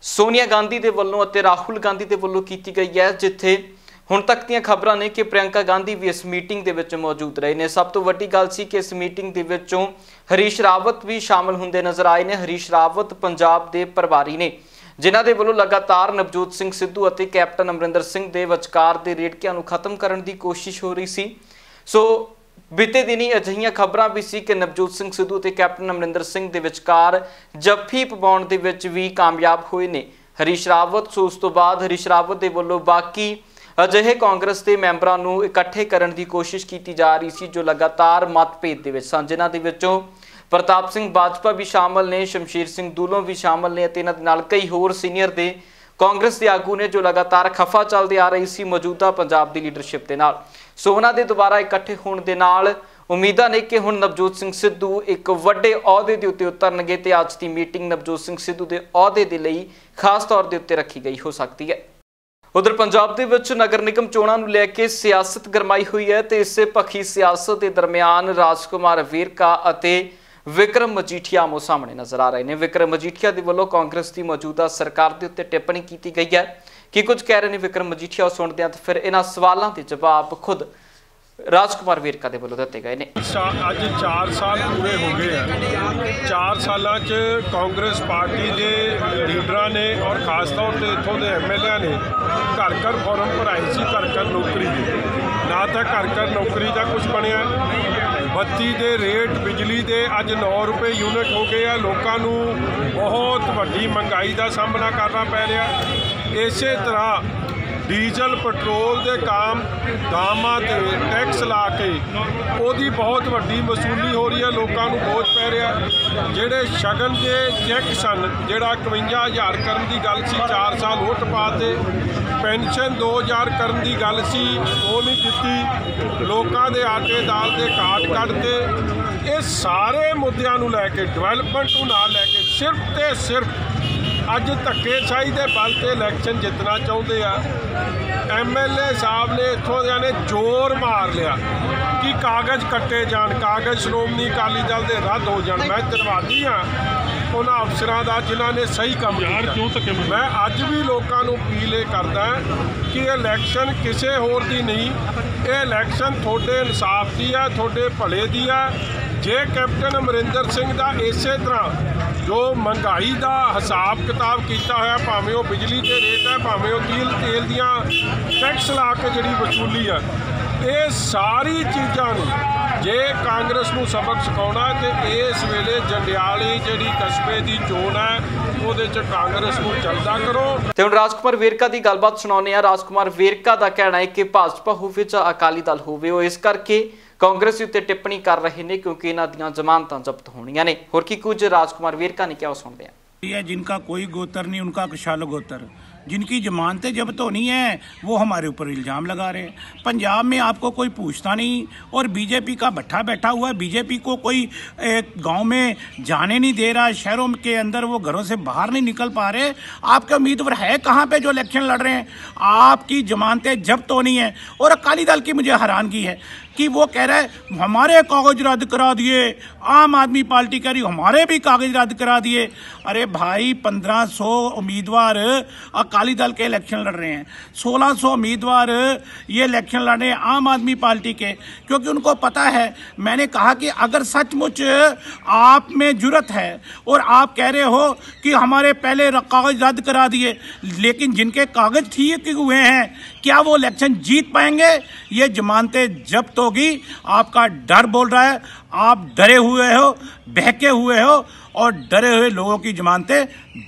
ਸੋਨੀਆ ਗਾਂਧੀ ਦੇ ਵੱਲੋਂ ਅਤੇ ਰਾਹੁਲ ਗਾਂਧੀ ਦੇ ਵੱਲੋਂ ਕੀਤੀ ਗਈ ਹੈ, ਜਿੱਥੇ ਹੁਣ ਤੱਕ ਦੀਆਂ ਖਬਰਾਂ ਨੇ ਕਿ ਪ੍ਰਿयंका ਗਾਂਧੀ ਵੀ ਇਸ ਮੀਟਿੰਗ ਦੇ ਵਿੱਚ ਮੌਜੂਦ ਰਹੇ ਨੇ। ਸਭ ਤੋਂ ਵੱਡੀ ਗੱਲ ਸੀ ਕਿ ਇਸ ਮੀਟਿੰਗ ਦੇ ਵਿੱਚੋਂ ਹਰੀਸ਼ ਰਾਵਤ ਵੀ ਸ਼ਾਮਲ ਹੁੰਦੇ ਨਜ਼ਰ ਆਏ ਨੇ। ਹਰੀਸ਼ ਰਾਵਤ ਪੰਜਾਬ ਦੇ ਪ੍ਰਭਾਰੀ ਨੇ, ਜਿਨ੍ਹਾਂ ਦੇ ਵੱਲੋਂ ਲਗਾਤਾਰ ਨਵਜੋਤ ਸਿੰਘ ਸਿੱਧੂ ਅਤੇ ਕੈਪਟਨ ਅਮਰਿੰਦਰ ਸਿੰਘ ਦੇ ਵਿਚਕਾਰ ਦੇ ਰੇੜਕਿਆਂ ਨੂੰ ਖਤਮ ਕਰਨ ਦੀ ਕੋਸ਼ਿਸ਼ ਹੋ ਰਹੀ ਸੀ। ਸੋ ਬੀਤੇ ਦਿਨੀ ਅਜਿਹੀਆਂ ਖਬਰਾਂ ਵੀ ਸੀ ਕਿ ਨਵਜੋਤ ਸਿੰਘ ਸਿੱਧੂ ਅਤੇ ਕੈਪਟਨ ਅਮਰਿੰਦਰ ਸਿੰਘ ਦੇ ਵਿਚਕਾਰ ਜੱਫੀ ਪਵਾਉਣ ਦੇ ਵਿੱਚ ਵੀ ਕਾਮਯਾਬ ਹੋਏ ਨੇ ਹਰੀਸ਼ ਰਾਵਤ। ਸੋ ਉਸ ਤੋਂ ਬਾਅਦ ਹਰੀਸ਼ ਰਾਵਤ ਦੇ ਵੱਲੋਂ ਬਾਕੀ ਅਜਿਹੇ ਕਾਂਗਰਸ ਦੇ ਮੈਂਬਰਾਂ ਨੂੰ ਇਕੱਠੇ ਕਰਨ ਦੀ ਕੋਸ਼ਿਸ਼ ਕੀਤੀ ਜਾ ਰਹੀ ਸੀ ਜੋ ਲਗਾਤਾਰ ਮਤਭੇਦ ਦੇ ਵਿੱਚ ਸਨ, ਜਿਨ੍ਹਾਂ ਦੇ ਵਿੱਚੋਂ ਪ੍ਰਤਾਪ ਸਿੰਘ ਬਾਜਪਾ ਵੀ ਸ਼ਾਮਲ ਨੇ, ਸ਼ਮਸ਼ੀਰ ਸਿੰਘ ਦੂਲੋਂ ਵੀ ਸ਼ਾਮਲ ਨੇ ਅਤੇ ਇਹਨਾਂ ਦੇ ਨਾਲ ਕਈ ਹੋਰ ਸੀਨੀਅਰ ਦੇ ਕਾਂਗਰਸ ਦੇ ਆਗੂ ਨੇ ਜੋ ਲਗਾਤਾਰ ਖਫਾ ਚੱਲਦੇ ਆ ਰਹੀ ਸੀ ਮੌਜੂਦਾ ਪੰਜਾਬ ਦੀ ਲੀਡਰਸ਼ਿਪ ਦੇ ਨਾਲ। ਸੋ ਉਹਨਾਂ ਦੇ ਦੁਬਾਰਾ ਇਕੱਠੇ ਹੋਣ ਦੇ ਨਾਲ ਉਮੀਦਾਂ ਨੇ ਕਿ ਹੁਣ ਨਵਜੋਤ ਸਿੰਘ ਸਿੱਧੂ ਇੱਕ ਵੱਡੇ ਅਹੁਦੇ ਦੇ ਉੱਤੇ ਉਤਰਨਗੇ ਤੇ ਅੱਜ ਦੀ ਮੀਟਿੰਗ ਨਵਜੋਤ ਸਿੰਘ ਸਿੱਧੂ ਦੇ ਅਹੁਦੇ ਦੇ ਲਈ ਖਾਸ ਤੌਰ ਦੇ ਉੱਤੇ ਰੱਖੀ ਗਈ ਹੋ ਸਕਦੀ ਹੈ। ਉਧਰ ਪੰਜਾਬ ਦੇ ਵਿੱਚ ਨਗਰ ਨਿਗਮ ਚੋਣਾਂ ਨੂੰ ਲੈ ਕੇ ਸਿਆਸਤ ਗਰਮਾਈ ਹੋਈ ਹੈ ਤੇ ਇਸੇ ਪੱਖੀ ਸਿਆਸਤ ਦੇ ਦਰਮਿਆਨ ਰਾਜਕੁਮਾਰ ਵੇਰਕਾ ਅਤੇ ਵਿਕਰਮ ਮਜੀਠੀਆ ਆਮੋ ਸਾਹਮਣੇ ਨਜ਼ਰ ਆ ਰਹੇ ਨੇ। ਵਿਕਰਮ ਮਜੀਠੀਆ ਦੇ ਵੱਲੋਂ ਕਾਂਗਰਸ ਦੀ ਮੌਜੂਦਾ ਸਰਕਾਰ ਦੇ ਉੱਤੇ ਟਿੱਪਣੀ ਕੀਤੀ ਗਈ ਹੈ। ਕੀ ਕੁਝ ਕਹਿ ਰਹੇ ਨੇ ਵਿਕਰਮ ਮਜੀਠੀਆ, ਸੁਣਦੇ ਹਾਂ ਤੇ ਫਿਰ ਇਹਨਾਂ ਸਵਾਲਾਂ ਦੇ ਜਵਾਬ ਖੁਦ ਰਾਜਕੁਮਾਰ ਵੇਰਕਾ ਦੇ ਵੱਲੋਂ ਦਿੱਤੇ ਗਏ ਨੇ। ਅੱਜ 4 ਸਾਲ ਪੂਰੇ ਹੋ ਗਏ ਆ। 4 ਸਾਲਾਂ 'ਚ ਕਾਂਗਰਸ ਪਾਰਟੀ ਦੇ ਲੀਡਰਾਂ ਨੇ ਔਰ ਖਾਸ ਤੌਰ ਤੇ ਇੱਥੋਂ ਦੇ ਐਮਐਲਏ ਨੇ ਘਰ ਘਰ ਫਾਰਮ ਭਰਾਏ ਸੀ, ਘਰ ਘਰ ਨੌਕਰੀ ਦੇ। ਨਾ ਤਾਂ ਘਰ ਘਰ ਨੌਕਰੀ ਦਾ ਕੁਝ ਬਣਿਆ। ਬੱਤੀ ਦੇ ਰੇਟ ਬਿਜਲੀ ਦੇ ਅੱਜ 9 ਰੁਪਏ ਯੂਨਿਟ ਹੋ ਗਏ ਆ। ਲੋਕਾਂ ਨੂੰ ਬਹੁਤ ਵੱਡੀ ਮਹਿੰਗਾਈ ਦਾ ਸਾਹਮਣਾ ਕਰਨਾ ਪੈ ਰਿਹਾ। ਇਸੇ ਤਰ੍ਹਾਂ ਡੀਜ਼ਲ ਪੈਟਰੋਲ ਦੇ ਦਾਮਾਂ ਤੇ ਟੈਕਸ ਲਾ ਕੇ ਉਹਦੀ ਬਹੁਤ ਵੱਡੀ ਵਸੂਲੀ ਹੋ ਰਹੀ ਹੈ, ਲੋਕਾਂ ਨੂੰ ਬੋਝ ਪੈ ਰਿਹਾ। ਜਿਹੜੇ ਸ਼ਗਨ ਦੇ ਚੈੱਕ ਸਨ, ਜਿਹੜਾ 51,000 ਕਰਨ ਦੀ ਗੱਲ ਸੀ 4 ਸਾਲ ਉਹ ਟਪਾ ਤੇ, ਪੈਨਸ਼ਨ 2,000 ਕਰਨ ਦੀ ਗੱਲ ਸੀ ਉਹ ਨਹੀਂ ਦਿੱਤੀ, ਲੋਕਾਂ ਦੇ ਆਟੇ ਦਾਲ ਦੇ ਕਾਟ ਕੱਢਤੇ। ਇਹ ਸਾਰੇ ਮੁੱਦਿਆਂ ਨੂੰ ਲੈ ਕੇ, ਡਿਵੈਲਪਮੈਂਟ ਨੂੰ ਨਾਲ ਲੈ ਕੇ ਸਿਰਫ ਤੇ ਸਿਰਫ ਅੱਜ ਧੱਕੇਸ਼ਾਹੀ ਦੇ ਬਲ ਤੇ ਇਲੈਕਸ਼ਨ ਜਿੱਤਣਾ ਚਾਹੁੰਦੇ ਆ। ਐਮਐਲਏ ਸਾਹਿਬ ਨੇ ਇੱਥੋਂ ਦਿਆਂ ਨੇ ਜ਼ੋਰ ਮਾਰ ਲਿਆ ਕਿ ਕਾਗਜ਼ ਕੱਟੇ ਜਾਣ, ਕਾਗਜ਼ ਸ਼੍ਰੋਮਣੀ ਅਕਾਲੀ ਦਲ ਦੇ ਰੱਦ ਹੋ ਜਾਣ। ਮੈਂ ਧੰਨਵਾਦੀ ਹਾਂ ਉਹਨਾਂ ਅਫਸਰਾਂ ਦਾ ਜਿਨ੍ਹਾਂ ਨੇ ਸਹੀ ਕੰਮ ਕੀਤਾ। ਮੈਂ ਅੱਜ ਵੀ ਲੋਕਾਂ ਨੂੰ ਅਪੀਲ ਇਹ ਕਰਦਾ ਕਿ ਇਹ ਇਲੈਕਸ਼ਨ ਕਿਸੇ ਹੋਰ ਦੀ ਨਹੀਂ, ਇਹ ਇਲੈਕਸ਼ਨ ਤੁਹਾਡੇ ਇਨਸਾਫ ਦੀ ਹੈ, ਤੁਹਾਡੇ ਭਲੇ ਦੀ ਹੈ। ਜੇ ਕੈਪਟਨ ਅਮਰਿੰਦਰ ਸਿੰਘ ਦਾ ਇਸੇ ਤਰ੍ਹਾਂ ਜੋ ਮਹਿੰਗਾਈ ਦਾ ਹਿਸਾਬ ਕਿਤਾਬ ਕੀਤਾ ਹੋਇਆ, ਭਾਵੇਂ ਉਹ ਬਿਜਲੀ ਦੇ ਰੇਟ ਹੈ, ਭਾਵੇਂ ਉਹ ਤੇਲ ਦੀਆਂ ਟੈਕਸ ਲਾ ਕੇ ਜਿਹੜੀ ਵਸੂਲੀ ਹੈ, ਇਹ ਸਾਰੀ ਚੀਜ਼ਾਂ ਨੂੰ ਜੇ ਕਾਂਗਰਸ ਨੂੰ ਸਬਕ ਸਿਖਾਉਣਾ ਤੇ ਇਸ ਵੇਲੇ ਜੰਡਿਆਲੀ ਜਿਹੜੀ ਕਸਬੇ ਦੀ ਚੋਣ ਹੈ ਉਹਦੇ 'ਚ ਕਾਂਗਰਸ ਨੂੰ ਚੱਲਦਾ ਕਰੋ। ਤੇ ਹੁਣ ਰਾਜਕੁਮਾਰ ਵੇਰਕਾ ਦੀ ਗੱਲਬਾਤ ਸੁਣਾਉਂਦੇ ਆ। ਰਾਜਕੁਮਾਰ ਵੇਰਕਾ ਦਾ ਕਹਿਣਾ ਹੈ ਕਿ ਭਾਜਪਾ ਹੋਵੇ ਜਾਂ ਅਕਾਲੀ ਦਲ ਹੋਵੇ, ਉਹ ਇਸ ਕਰਕੇ ਕਾਂਗਰਸ ਉੱਤੇ ਟਿੱਪਣੀ ਕਰ ਰਹੇ ਨੇ ਕਿਉਂਕਿ ਇਹਨਾਂ ਦੀਆਂ ਜ਼ਮਾਨਤਾਂ ਜ਼ਬਤ होनियां ने। होर की कुछ राजकुमार वेरका ने क्या सुनते हैं। जिनका कोई गोत्र नहीं उनका कुशाल गोत्र, जिनकी जमानतें जब्त होनी है वो हमारे ऊपर इल्ज़ाम लगा रहे हैं। पंजाब में आपको कोई पूछता नहीं और बीजेपी का भट्ठा बैठा हुआ है। बीजेपी को कोई गांव में जाने नहीं दे रहा, शहरों के अंदर वो घरों से बाहर नहीं निकल पा रहे। आपके उम्मीदवार है कहाँ पे जो इलेक्शन लड़ रहे हैं? आपकी जमानतें जब्त होनी है। और अकाली दल की मुझे हैरानगी है कि वो कह रहा है हमारे कागज रद्द करा दिए, आम आदमी पार्टी कह रही हमारे भी कागज रद्द करा दिए। अरे भाई 1500 उम्मीदवार अकाली दल के इलेक्शन लड़ रहे हैं, 1600 उम्मीदवार ये इलेक्शन लड़ रहे हैं आम आदमी पार्टी के, क्योंकि उनको पता है। मैंने कहा कि अगर सचमुच आप में जुर्रत है और आप कह रहे हो कि हमारे पहले कागज रद्द करा दिए, लेकिन जिनके कागज ठीक हुए हैं क्या वो इलेक्शन जीत पाएंगे? ये जमानतें जब्त होगी। आपका डर बोल रहा है, आप डरे हुए हो, बहके हुए हो और डरे हुए लोगों की जमानतें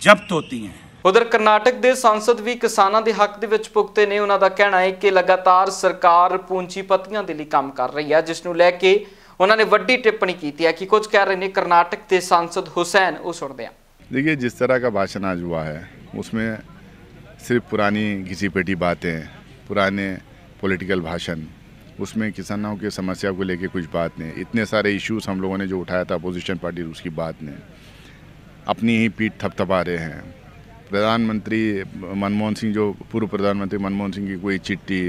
जब्त होती हैं। उधर कर्नाटक के सांसद भी किसानों के हक दे विच पुगते ने। उन्हों का कहना है कि लगातार सरकार पूंजीपतियों के लिए काम कर रही है, जिसनूं लैके उन्होंने वड्डी टिप्पणी की है कि कुछ कह रहे हैं कर्नाटक के सांसद हुसैन। वो सुनते हैं। देखिए, जिस तरह का भाषण आज हुआ है उसमें सिर्फ पुरानी घिसी पेटी बातें, पुराने पॉलिटिकल भाषण, उसमें किसानों की समस्या को लेके कुछ बात नहीं। इतने सारे इश्यूज हम लोगों ने जो उठाया था अपोजिशन पार्टी, उसकी बात नहीं। अपनी ही पीठ थपथपा रहे हैं। प्रधानमंत्री मनमोहन सिंह, जो पूर्व प्रधानमंत्री मनमोहन सिंह की कोई चिट्ठी,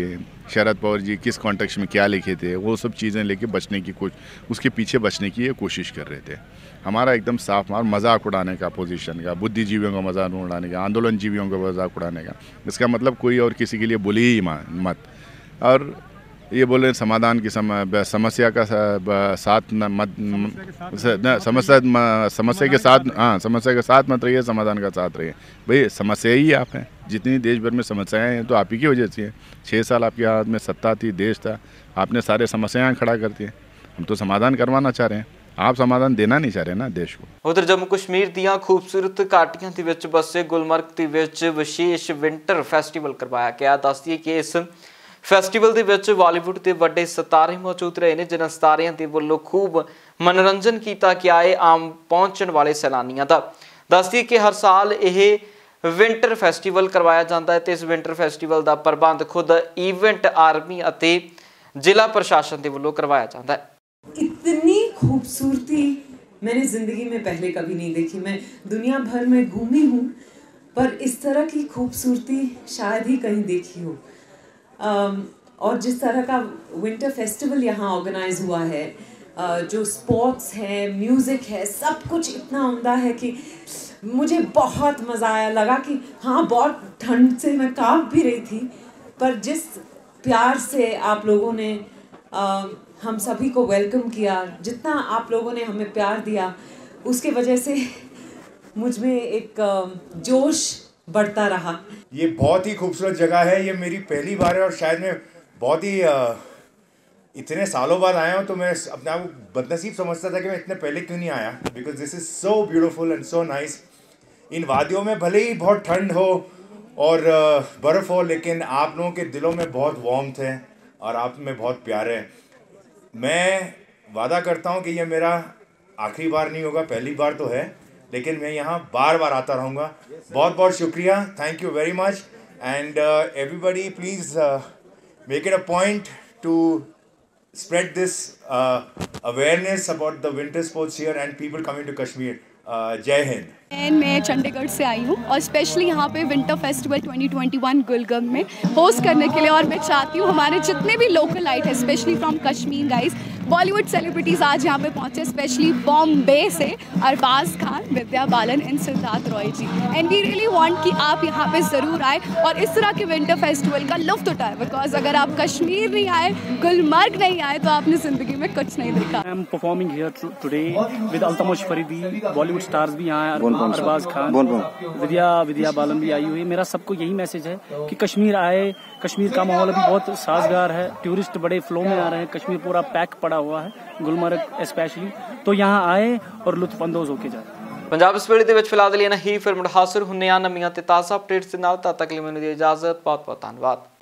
शरद पवार जी किस कॉन्टेक्स्ट में क्या लिखे थे, वो सब चीज़ें लेके बचने की उसके पीछे बचने की कोशिश कर रहे थे। हमारा एकदम साफ मार मजाक उड़ाने का, अपोजिशन का, बुद्धिजीवियों का मजाक उड़ाने का, आंदोलन जीवियों का मजाक उड़ाने का। इसका मतलब कोई और किसी के लिए बोली ही मत। और ये बोले समाधान की समस्या का साथ समस्या के साथ, हाँ, समस्या के साथ मत रहिए, समाधान का साथ रहिए। भाई समस्या ही आप हैं। जितनी देश भर में समस्याएं हैं तो आप ही की वजह से हैं। 6 साल आपके हाथ में सत्ता थी, देश था, आपने सारे समस्याएं खड़ा कर दिए। हम तो समाधान करवाना चाह रहे हैं, आप समाधान देना नहीं चाह रहे ना देश को। उधर जम्मू कश्मीर ਦੀਆਂ खूबसूरत घाटियां ਦੇ ਵਿੱਚ बसे गुलमर्ग ਦੇ ਵਿੱਚ विशेष विंटर फैसटीवल करवाया गया। दस दिए कि इस फैसटीवल ਦੇ ਵਿੱਚ ਬਾਲੀਵੁੱਡ ਦੇ ਵੱਡੇ ਸਿਤਾਰੇ मौजूद रहे ਨੇ, जिन्हां सितारिਆਂ ਦੇ ਵੱਲੋਂ खूब मनोरंजन किया गया है आम पहुंचण वाले सैलानियों का। दस दिए कि हर साल यह विंटर फैसटीवल करवाया जाता है। इस विंटर फैसटीवल का प्रबंध खुद ईवेंट आर्मी और जिला प्रशासन के वलों करवाया जाता है। इतनी खूबसूरती मैंने ज़िंदगी में पहले कभी नहीं देखी। मैं दुनिया भर में घूमी हूँ पर इस तरह की खूबसूरती शायद ही कहीं देखी हो। और जिस तरह का विंटर फेस्टिवल यहाँ ऑर्गेनाइज हुआ है, जो स्पोर्ट्स है, म्यूज़िक है, सब कुछ इतना उम्दा है कि मुझे बहुत मज़ा आया। लगा कि हाँ, बहुत ठंड से मैं कांप भी रही थी, पर जिस प्यार से आप लोगों ने हम सभी को वेलकम किया, जितना आप लोगों ने हमें प्यार दिया, उसके वजह से मुझ में एक जोश बढ़ता रहा। ये बहुत ही खूबसूरत जगह है। ये मेरी पहली बार है और शायद मैं बहुत ही इतने सालों बाद आया हूँ, तो मैं अपने आप को बदनसीब समझता था कि मैं इतने पहले क्यों नहीं आया, because this is so beautiful and so nice. इन वादियों में भले ही बहुत ठंड हो और बर्फ़ हो, लेकिन आप लोगों के दिलों में बहुत वार्मथ है और आप में बहुत प्यार है। मैं वादा करता हूँ कि ये मेरा आखिरी बार नहीं होगा, पहली बार तो है, लेकिन मैं यहाँ बार बार आता रहूँगा। बहुत बहुत शुक्रिया, thank you very much and everybody please make it a point two spread this awareness about the winter sports here and people coming to Kashmir. जय हिंद। मैं चंडीगढ़ से आई हूँ और स्पेशली यहाँ पे विंटर फेस्टिवल 2021 गुलमर्ग में होस्ट करने के लिए, और मैं चाहती हूँ हमारे जितने भी लोकल लाइट है, specially from Kashmir guys, Bollywood celebrities आज यहाँ पे पहुँचे, स्पेशली बॉम्बे से Arbaaz Khan, Vidya Balan and Siddharth Roy ji. And we really want कि आप यहाँ पे ज़रूर आए और इस तरह के विंटर फेस्टिवल का लुत्फ़ उठाएं, बिकॉज अगर आप कश्मीर नहीं आए, गुलमर्ग नहीं आए, तो आपने ज़िंदगी में कुछ नहीं देखा। I am performing here today with Altamash Faridi, Bollywood stars भी यहाँ हैं, अरबाज खान, विद्या बालन भी आई हुई है। मेरा सबको यही मैसेज है कि कश्मीर आए। कश्मीर का माहौल अभी बहुत साजगार है, टूरिस्ट बड़े फ्लो में आ रहे हैं, कश्मीर पूरा पैक पड़ा पड़ा हुआ है, गुलमर्ग स्पेशली, तो यहाँ आए और लुत्फअंदोज होके जाए। पंजाब इस वेले दे विच फिलहाल ਲਈ ਨਾ ਹੀ ਫਿਰ ਮੁੜ ਹਾਜ਼ਰ ਹੁੰਨੇ ਆ ਨਵੀਆਂ ਤੇ ਤਾਜ਼ਾ ਅਪਡੇਟਸ ਦੇ ਨਾਲ। ਤਦ ਤੱਕ ਲਈ ਮੈਨੂੰ ਦੀ ਇਜਾਜ਼ਤ। बहुत बहुत धन्यवाद।